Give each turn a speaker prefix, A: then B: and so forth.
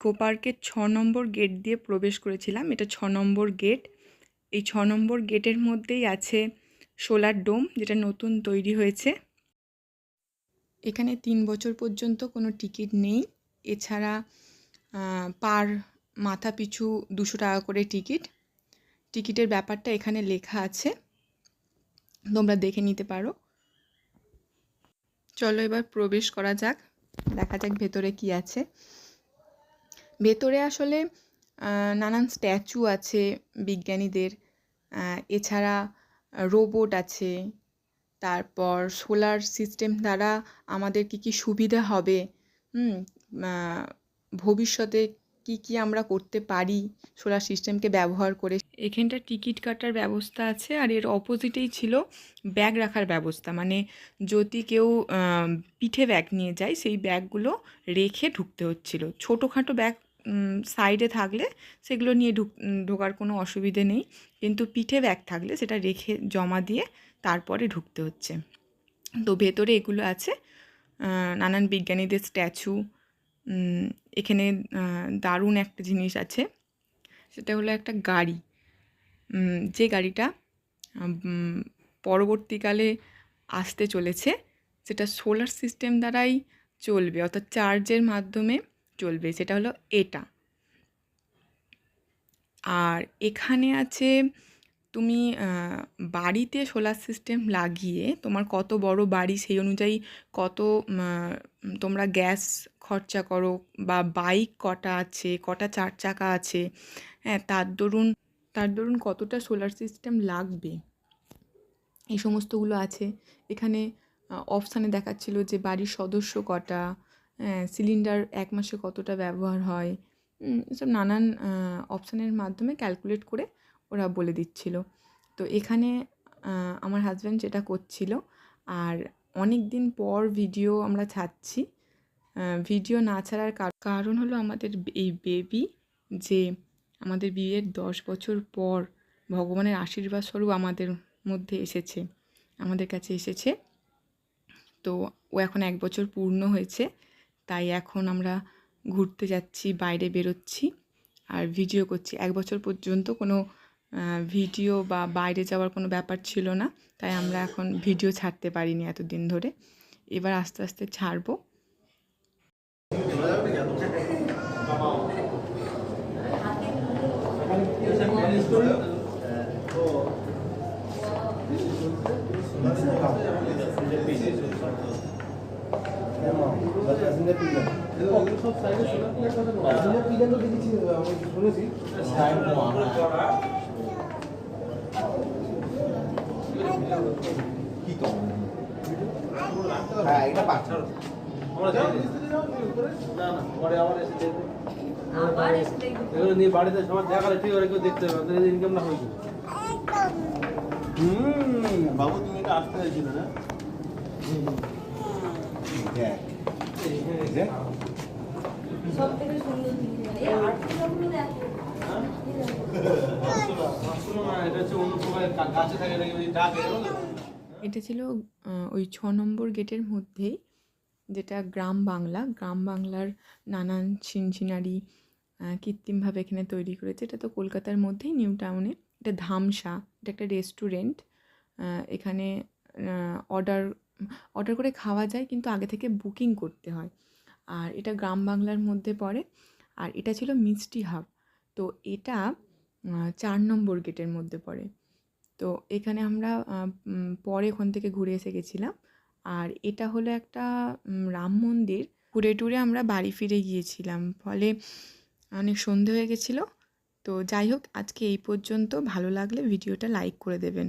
A: Eco পার্কের 6 নম্বর gate দিয়ে প্রবেশ করেছিলাম। এটা 6 নম্বর গেট। এই 6 নম্বর গেটের মধ্যেই আছে সোলার ডোম, যেটা নতুন তৈরি হয়েছে। এখানে 3 বছর পর্যন্ত কোনো টিকিট নেই। এছাড়া পার মাথা পিছু 200 টাকা করে টিকিট। টিকিটের ব্যাপারটা এখানে লেখা আছে, তোমরা দেখে নিতে পারো। চলো এবার প্রবেশ করা যাক, দেখা যাক ভেতরে কি আছে। ভেতরে আসলে নানান স্ট্যাচু আছে বিজ্ঞানীদের, এছাড়া রোবট আছে, তারপর সোলার সিস্টেম দ্বারা আমাদের কি কি সুবিধা হবে, ভবিষ্যতে কি কি আমরা করতে পারি সোলার সিস্টেমকে ব্যবহার করে। এখানটা টিকিট কাটার ব্যবস্থা আছে, আর এর অপোজিটেই ছিল ব্যাগ রাখার ব্যবস্থা। মানে যদি কেউ পিঠে ব্যাগ নিয়ে যায়, সেই ব্যাগগুলো রেখে ঢুকতে হচ্ছিল। ছোটোখাটো ব্যাগ সাইডে থাকলে সেগুলো নিয়ে ঢোকার কোনো অসুবিধে নেই, কিন্তু পিঠে ব্যাগ থাকলে সেটা রেখে জমা দিয়ে তারপরে ঢুকতে হচ্ছে। তো ভেতরে এগুলো আছে, নানান বিজ্ঞানীদের স্ট্যাচু। এখানে দারুণ একটা জিনিস আছে, সেটা হলো একটা গাড়ি, যে গাড়িটা পরবর্তীকালে আসতে চলেছে, সেটা সোলার সিস্টেম দ্বারাই চলবে, অর্থাৎ চার্জের মাধ্যমে চলবে। সেটা হলো এটা। আর এখানে আছে তুমি বাড়িতে সোলার সিস্টেম লাগিয়ে তোমার কত বড় বাড়ি সেই অনুযায়ী কত তোমরা গ্যাস খরচা করো, বা বাইক কটা আছে, কটা 4 চাকা আছে, হ্যাঁ, তার দরুন কতটা সোলার সিস্টেম লাগবে, এই সমস্তগুলো আছে। এখানে অপশানে দেখাচ্ছিল যে বাড়ির সদস্য কটা, সিলিন্ডার 1 মাসে কতটা ব্যবহার হয়, এসব নানান অপশানের মাধ্যমে ক্যালকুলেট করে ওরা বলে দিচ্ছিল। তো এখানে আমার হাজব্যান্ড যেটা করছিল, আর অনেক দিন পর ভিডিও আমরা ছাড়ছি। ভিডিও না ছাড়ার কারণ হলো আমাদের এই বেবি, যে আমাদের বিয়ের 10 বছর পর ভগবানের আশীর্বাদ স্বরূপ আমাদের মধ্যে এসেছে, আমাদের কাছে এসেছে। তো ও এখন 1 বছর পূর্ণ হয়েছে, তাই এখন আমরা ঘুরতে যাচ্ছি, বাইরে বেরোচ্ছি আর ভিডিও করছি। 1 বছর পর্যন্ত কোনো ভিডিও বা বাইরে যাওয়ার কোনো ব্যাপার ছিল না, তাই আমরা এখন ভিডিও ছাড়তে পারিনি এতদিন ধরে। এবার আস্তে আস্তে ছাড়বো।
B: বাড়িতে সবার দেখালে ঠিক করে কেউ দেখতে হবে, ইনকাম না হয়েছে। বাবু তুমি এটা আসতে চাইছিল না?
A: এটা ছিল ওই 6 নম্বর গেটের মধ্যেই, যেটা গ্রাম বাংলার নানান সিনারি কৃত্রিমভাবে এখানে তৈরি করেছে। এটা তো কলকাতার মধ্যেই, নিউ টাউনে। এটা ধামসা, এটা একটা রেস্টুরেন্ট। এখানে অর্ডার করে খাওয়া যায়, কিন্তু আগে থেকে বুকিং করতে হয়। আর এটা গ্রাম বাংলার মধ্যে পড়ে। আর এটা ছিল মিষ্টি হাব। তো এটা 4 নম্বর গেটের মধ্যে পড়ে। তো এখানে আমরা পরে ওখান থেকে ঘুরে এসে গেছিলাম। আর এটা হলো একটা রাম মন্দির। ঘুরে টুরে আমরা বাড়ি ফিরে গিয়েছিলাম, ফলে অনেক সন্ধে হয়ে গেছিলো। তো যাই হোক, আজকে এই পর্যন্ত। ভালো লাগলে ভিডিওটা লাইক করে দেবেন।